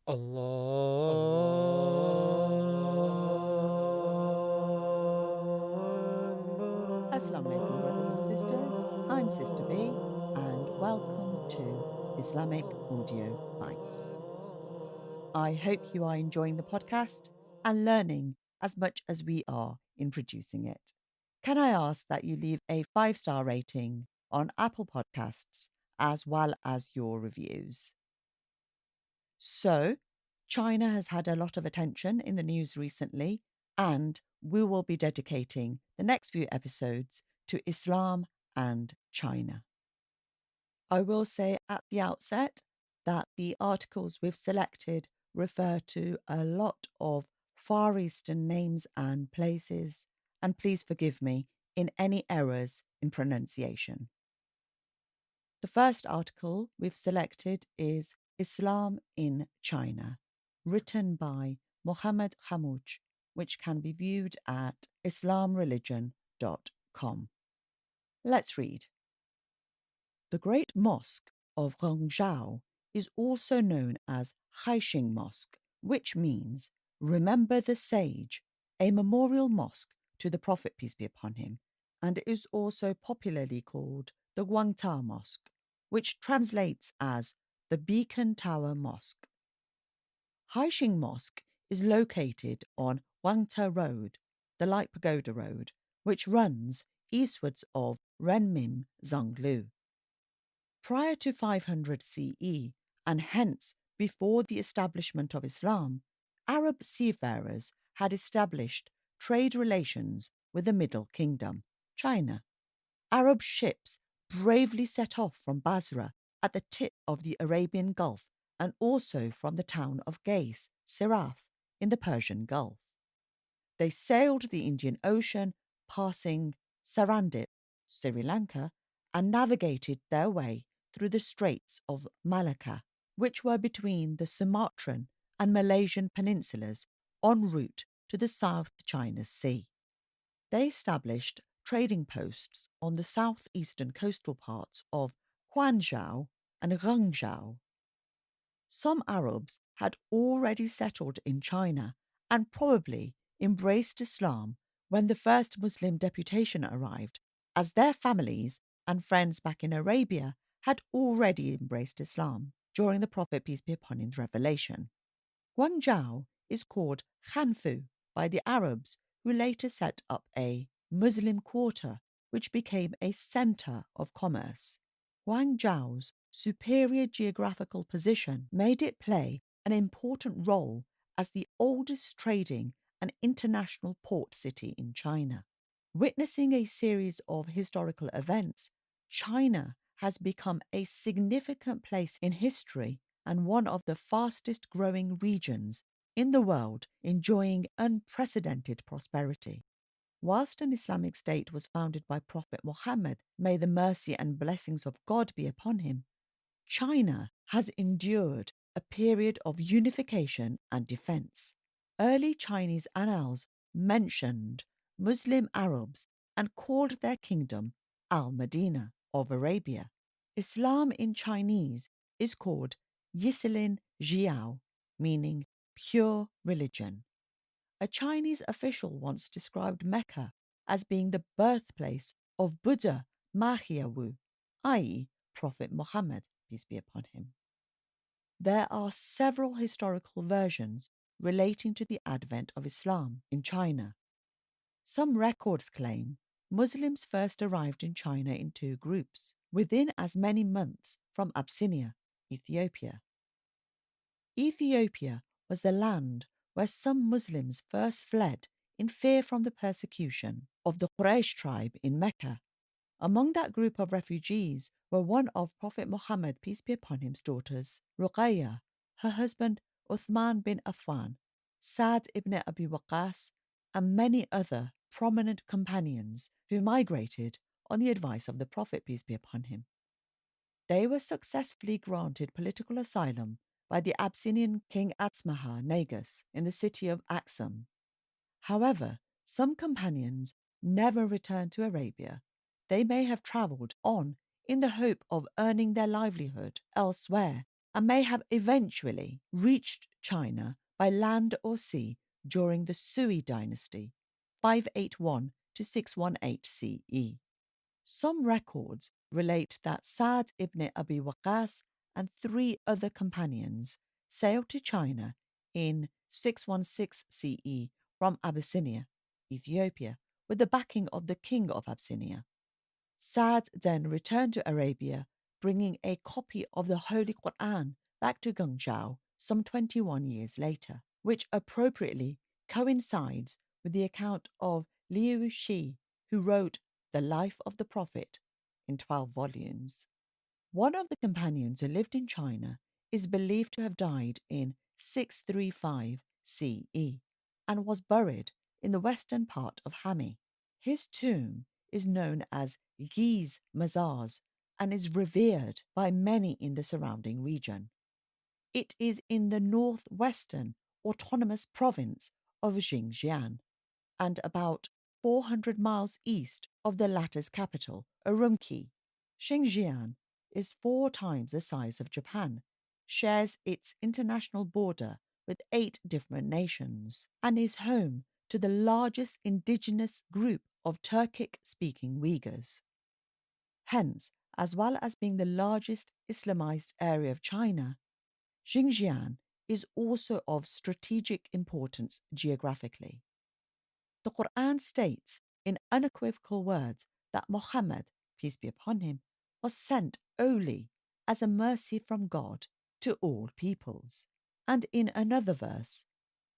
Assalamu alaikum, brothers and sisters. I'm Sister B, and welcome to Islamic Audio Bytes. I hope you are enjoying the podcast and learning as much as we are in producing it. Can I ask that you leave a 5-star rating on Apple Podcasts as well as your reviews? So, China has had a lot of attention in the news recently, and we will be dedicating the next few episodes to Islam and China. I will say at the outset that the articles we've selected refer to a lot of Far Eastern names and places, and please forgive me in any errors in pronunciation. The first article we've selected is Islam in China, written by Mohammed Hamouch, which can be viewed at islamreligion.com. Let's read. The Great Mosque of Hangzhou is also known as Haixing Mosque, which means Remember the Sage, a memorial mosque to the Prophet, peace be upon him, and is also popularly called the Guangta Mosque, which translates as the Beacon Tower Mosque. Haixing Mosque is located on Guangta Road, the Light Pagoda Road, which runs eastwards of Renmin Zhonglu. Prior to 500 CE, and hence before the establishment of Islam, Arab seafarers had established trade relations with the Middle Kingdom, China. Arab ships bravely set off from Basra at the tip of the Arabian Gulf and also from the town of Gais, Siraf, in the Persian Gulf. They sailed the Indian Ocean, passing Sarandip, Sri Lanka, and navigated their way through the Straits of Malacca, which were between the Sumatran and Malaysian peninsulas en route to the South China Sea. They established trading posts on the southeastern coastal parts of Quanzhou and Rangzhou. Some Arabs had already settled in China and probably embraced Islam when the first Muslim deputation arrived, as their families and friends back in Arabia had already embraced Islam during the Prophet, peace be upon him's revelation. Guangzhou is called Hanfu by the Arabs, who later set up a Muslim quarter which became a centre of commerce. Guangzhou's superior geographical position made it play an important role as the oldest trading and international port city in China. Witnessing a series of historical events, China has become a significant place in history and one of the fastest growing regions in the world, enjoying unprecedented prosperity. Whilst an Islamic state was founded by Prophet Muhammad, may the mercy and blessings of God be upon him, China has endured a period of unification and defense. Early Chinese annals mentioned Muslim Arabs and called their kingdom Al-Madinah of Arabia. Islam in Chinese is called Yisilin Jiao, meaning pure religion. A Chinese official once described Mecca as being the birthplace of Buddha Mahyawu, i.e., Prophet Muhammad, peace be upon him. There are several historical versions relating to the advent of Islam in China. Some records claim Muslims first arrived in China in 2 groups, within as many months from Abyssinia, Ethiopia. Ethiopia was the land where some Muslims first fled in fear from the persecution of the Quraysh tribe in Mecca. Among that group of refugees were one of Prophet Muhammad, peace be upon him's daughters, Ruqayya, her husband Uthman bin Affan, Sa'd ibn Abi Waqqas, and many other prominent companions who migrated on the advice of the Prophet, peace be upon him. They were successfully granted political asylum by the Abyssinian King Atsmaha Negus in the city of Aksum. However, some companions never returned to Arabia. They may have travelled on in the hope of earning their livelihood elsewhere and may have eventually reached China by land or sea during the Sui dynasty, 581 to 618 CE. Some records relate that Sa'd ibn Abi Waqqas and 3 other companions sailed to China in 616 CE from Abyssinia, Ethiopia, with the backing of the king of Abyssinia. Sa'd then returned to Arabia, bringing a copy of the Holy Quran back to Guangzhou some 21 years later, which appropriately coincides with the account of Liu Shi, who wrote The Life of the Prophet in 12 volumes. One of the companions who lived in China is believed to have died in 635 CE and was buried in the western part of Hami. His tomb is known as Yi's Mazars and is revered by many in the surrounding region. It is in the northwestern autonomous province of Xinjiang and about 400 miles east of the latter's capital, Urumqi. Xinjiang is 4 times the size of Japan, shares its international border with 8 different nations, and is home to the largest indigenous group of Turkic-speaking Uyghurs. Hence, as well as being the largest Islamized area of China, Xinjiang is also of strategic importance geographically. The Quran states in unequivocal words that Muhammad, peace be upon him, was sent only as a mercy from God to all peoples. And in another verse,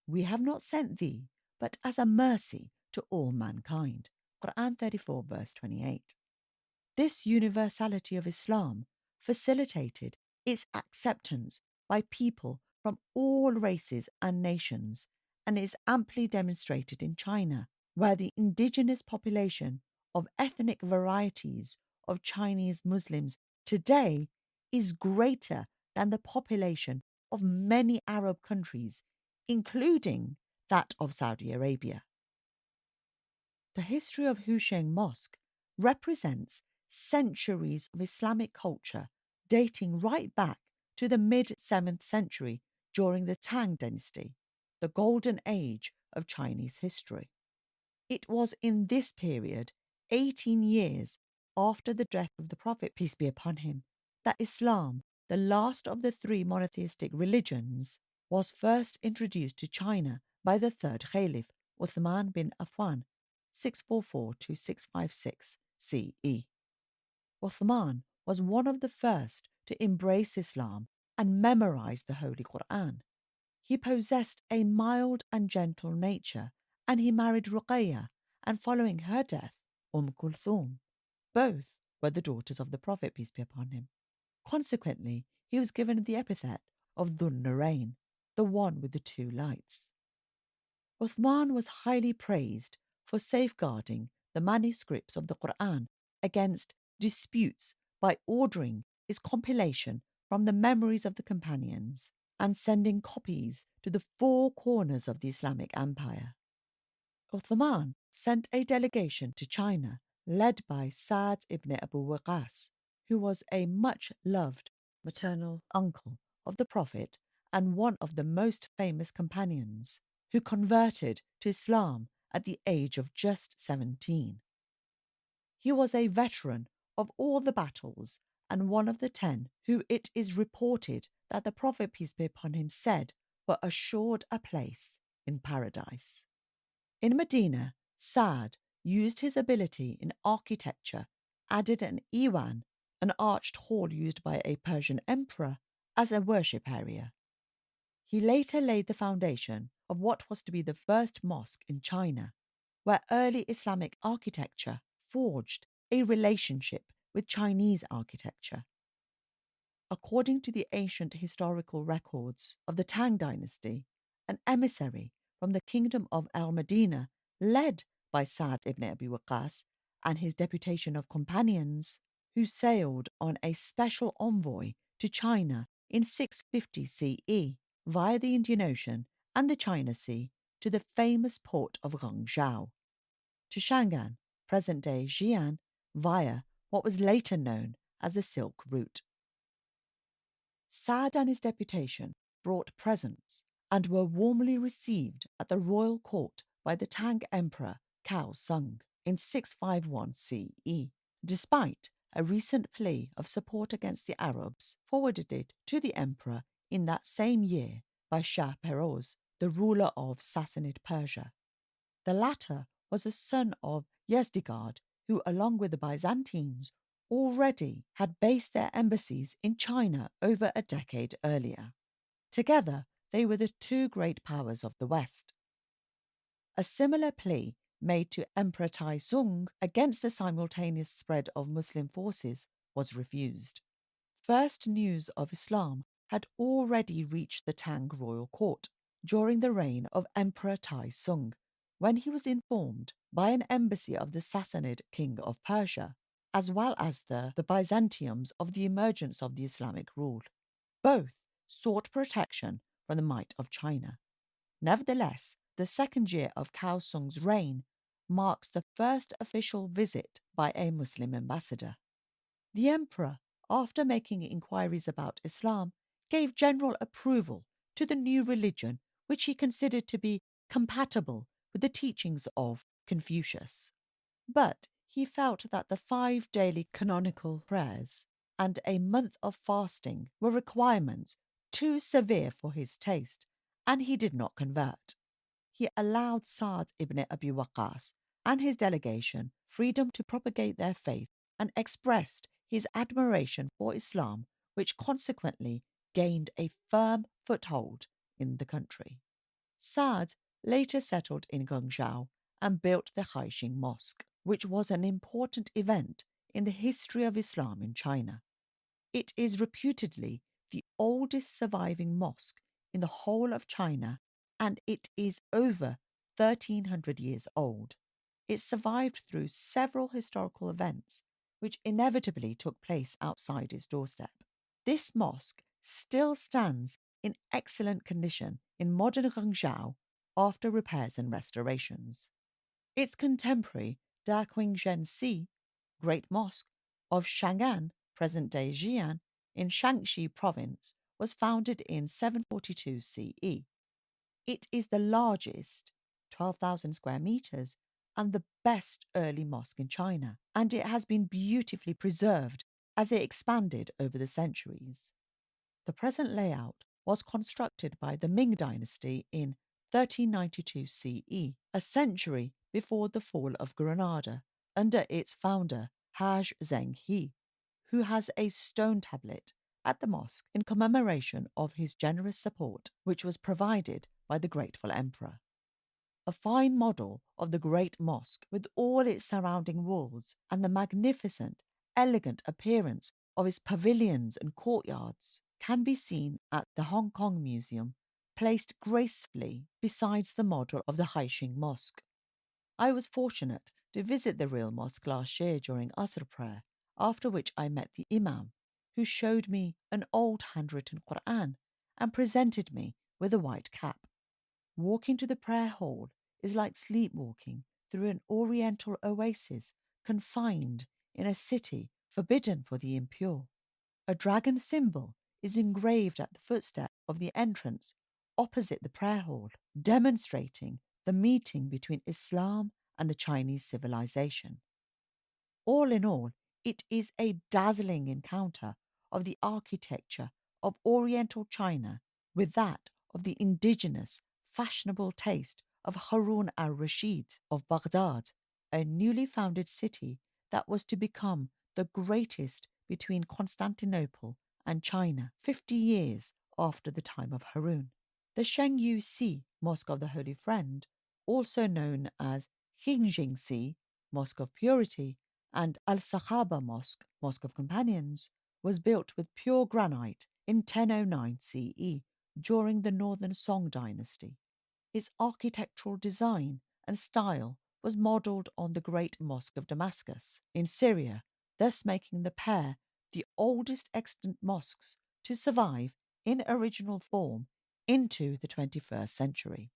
we have not sent thee, but as a mercy to all mankind. Quran 34 verse 28. This universality of Islam facilitated its acceptance by people from all races and nations and is amply demonstrated in China, where the indigenous population of ethnic varieties of Chinese Muslims today is greater than the population of many Arab countries, including that of Saudi Arabia. The history of Husheng Mosque represents centuries of Islamic culture dating right back to the mid-7th century during the Tang dynasty, the golden age of Chinese history. It was in this period, 18 years after the death of the Prophet, peace be upon him, that Islam, the last of the 3 monotheistic religions, was first introduced to China by the 3rd Caliph, Uthman bin Affan, 644 to 656 CE. Uthman was one of the first to embrace Islam and memorize the Holy Quran. He possessed a mild and gentle nature, and he married Ruqayya, and following her death, Kulthum. Both were the daughters of the Prophet, peace be upon him. Consequently, he was given the epithet of Dhun Nurayn, the one with the 2 lights. Uthman was highly praised for safeguarding the manuscripts of the Quran against disputes by ordering its compilation from the memories of the companions and sending copies to the 4 corners of the Islamic Empire. Uthman sent a delegation to China led by Sa'd ibn Abu Waqqas, who was a much-loved maternal uncle of the Prophet and one of the most famous companions, who converted to Islam at the age of just 17. He was a veteran of all the battles and one of the 10 who it is reported that the Prophet, peace be upon him, said were assured a place in paradise. In Medina, Sa'd used his ability in architecture, added an Iwan, an arched hall used by a Persian emperor, as a worship area. He later laid the foundation of what was to be the first mosque in China, where early Islamic architecture forged a relationship with Chinese architecture. According to the ancient historical records of the Tang dynasty, an emissary from the kingdom of Al-Medina, led by Sa'd ibn Abi Waqqas and his deputation of companions, who sailed on a special envoy to China in 650 CE via the Indian Ocean and the China Sea to the famous port of Guangzhou, to Shangan, present-day Xi'an, via what was later known as the Silk Route. Saad and his deputation brought presents and were warmly received at the royal court by the Tang Emperor Cao Sung in 651 CE, despite a recent plea of support against the Arabs forwarded to the emperor in that same year by Shah Peroz, the ruler of Sassanid Persia. The latter was a son of Yezdegerd, who, along with the Byzantines, already had based their embassies in China over a decade earlier. Together, they were the two great powers of the West. A similar plea made to Emperor Taizong against the simultaneous spread of Muslim forces was refused. First news of Islam had already reached the Tang royal court during the reign of Emperor Taizong, when he was informed by an embassy of the Sassanid king of Persia, as well as the Byzantiums, of the emergence of the Islamic rule. Both sought protection from the might of China. Nevertheless, the second year of Cao Sung's reign marks the first official visit by a Muslim ambassador. The emperor, after making inquiries about Islam, gave general approval to the new religion, which he considered to be compatible with the teachings of Confucius. But he felt that the 5 daily canonical prayers and a month of fasting were requirements too severe for his taste, and he did not convert. He allowed Sa'd ibn Abi Waqqas and his delegation freedom to propagate their faith and expressed his admiration for Islam, which consequently gained a firm foothold in the country. Sa'd later settled in Guangzhou and built the Haixing Mosque, which was an important event in the history of Islam in China. It is reputedly the oldest surviving mosque in the whole of China, and it is over 1,300 years old. It survived through several historical events, which inevitably took place outside its doorstep. This mosque still stands in excellent condition in modern Guangzhou after repairs and restorations. Its contemporary Daqingzhen Great Mosque of Chang'an, present-day Xi'an, in Shaanxi province, was founded in 742 CE. It is the largest, 12,000 square meters, and the best early mosque in China, and it has been beautifully preserved as it expanded over the centuries. The present layout was constructed by the Ming dynasty in 1392 CE, a century before the fall of Granada, under its founder Hajj Zheng-He, who has a stone tablet at the mosque in commemoration of his generous support, which was provided by the grateful emperor. A fine model of the great mosque, with all its surrounding walls and the magnificent, elegant appearance of its pavilions and courtyards, can be seen at the Hong Kong Museum, placed gracefully besides the model of the Haixing Mosque. I was fortunate to visit the real mosque last year during Asr prayer, after which I met the Imam, who showed me an old handwritten Quran and presented me with a white cap. Walking to the prayer hall is like sleepwalking through an oriental oasis confined in a city forbidden for the impure. A dragon symbol is engraved at the footstep of the entrance opposite the prayer hall, demonstrating the meeting between Islam and the Chinese civilization. All in all, it is a dazzling encounter of the architecture of Oriental China with that of the indigenous, fashionable taste of Harun al-Rashid of Baghdad, a newly founded city that was to become the greatest between Constantinople and China 50 years after the time of Harun. The Shengyu Si Mosque of the Holy Friend, also known as Xinjing Si, Mosque of Purity, and Al-Sahaba Mosque, Mosque of Companions, was built with pure granite in 1009 CE during the Northern Song dynasty. Its architectural design and style was modelled on the Great Mosque of Damascus in Syria, thus making the pair the oldest extant mosques to survive in original form into the 21st century.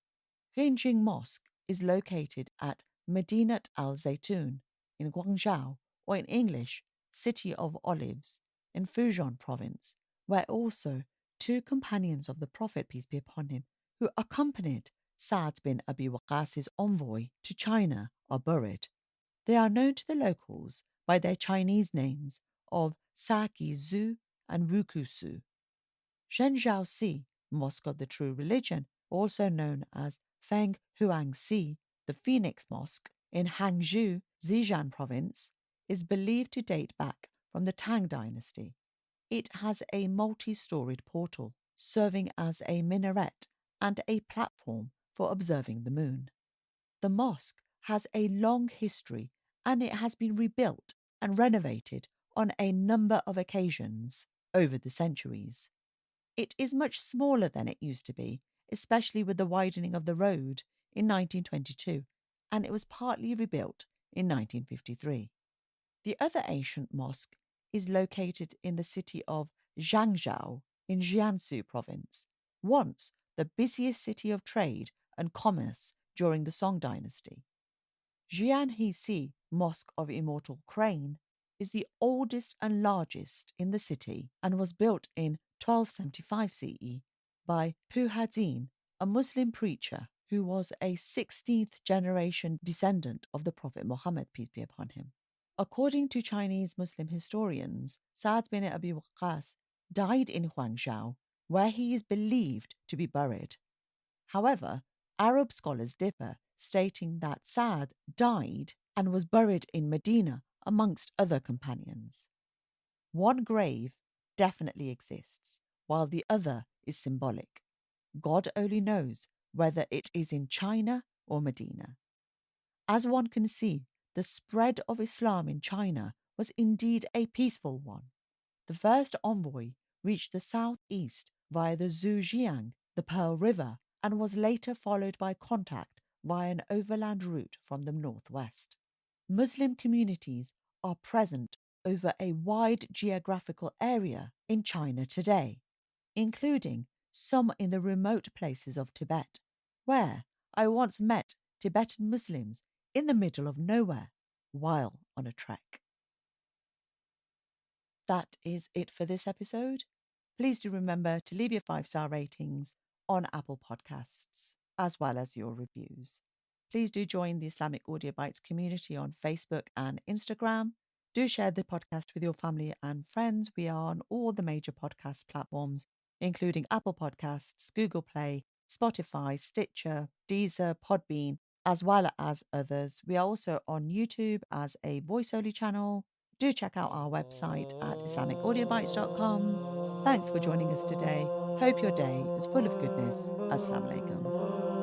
Xinjing Mosque is located at Medinat al-Zaytun in Guangzhou, or in English, City of Olives, in Fujian province, where also two companions of the Prophet, peace be upon him, who accompanied Sa'd bin Abi Waqqas's envoy to China, are buried. They are known to the locals by their Chinese names of Saki Zu and Wuku Su. Zhenjiao Si, Mosque of the True Religion, also known as Feng Huang Si, the Phoenix Mosque, in Hangzhou, Zhejiang province, is believed to date back from the Tang dynasty. It has a multi-storied portal serving as a minaret and a platform for observing the moon. The mosque has a long history and it has been rebuilt and renovated on a number of occasions over the centuries. It is much smaller than it used to be, especially with the widening of the road in 1922, and it was partly rebuilt in 1953. The other ancient mosque is located in the city of Zhangzhou in Jiangsu province, once the busiest city of trade and commerce during the Song dynasty. Jianhisi Mosque of Immortal Crane is the oldest and largest in the city and was built in 1275 CE by Puhadin, a Muslim preacher who was a 16th generation descendant of the Prophet Muhammad, peace be upon him. According to Chinese Muslim historians, Sa'd bin Abi Waqqas died in Huangzhou, where he is believed to be buried. However, Arab scholars differ, stating that Sa'd died and was buried in Medina amongst other companions. One grave definitely exists, while the other is symbolic. God only knows whether it is in China or Medina. As one can see, the spread of Islam in China was indeed a peaceful one. The first envoy reached the southeast via the Zhujiang, the Pearl River, and was later followed by contact via an overland route from the northwest. Muslim communities are present over a wide geographical area in China today, including some in the remote places of Tibet, where I once met Tibetan Muslims in the middle of nowhere while on a trek. That is it for this episode. Please do remember to leave your 5-star ratings on Apple Podcasts, as well as your reviews. Please do join the Islamic Audio Bytes community on Facebook and Instagram. Do share the podcast with your family and friends. We are on all the major podcast platforms, including Apple Podcasts, Google Play, Spotify, Stitcher, Deezer, Podbean, as well as others. We are also on YouTube as a voice-only channel. Do check out our website at IslamicAudiobytes.com. Thanks for joining us today. Hope your day is full of goodness. Assalamu alaikum.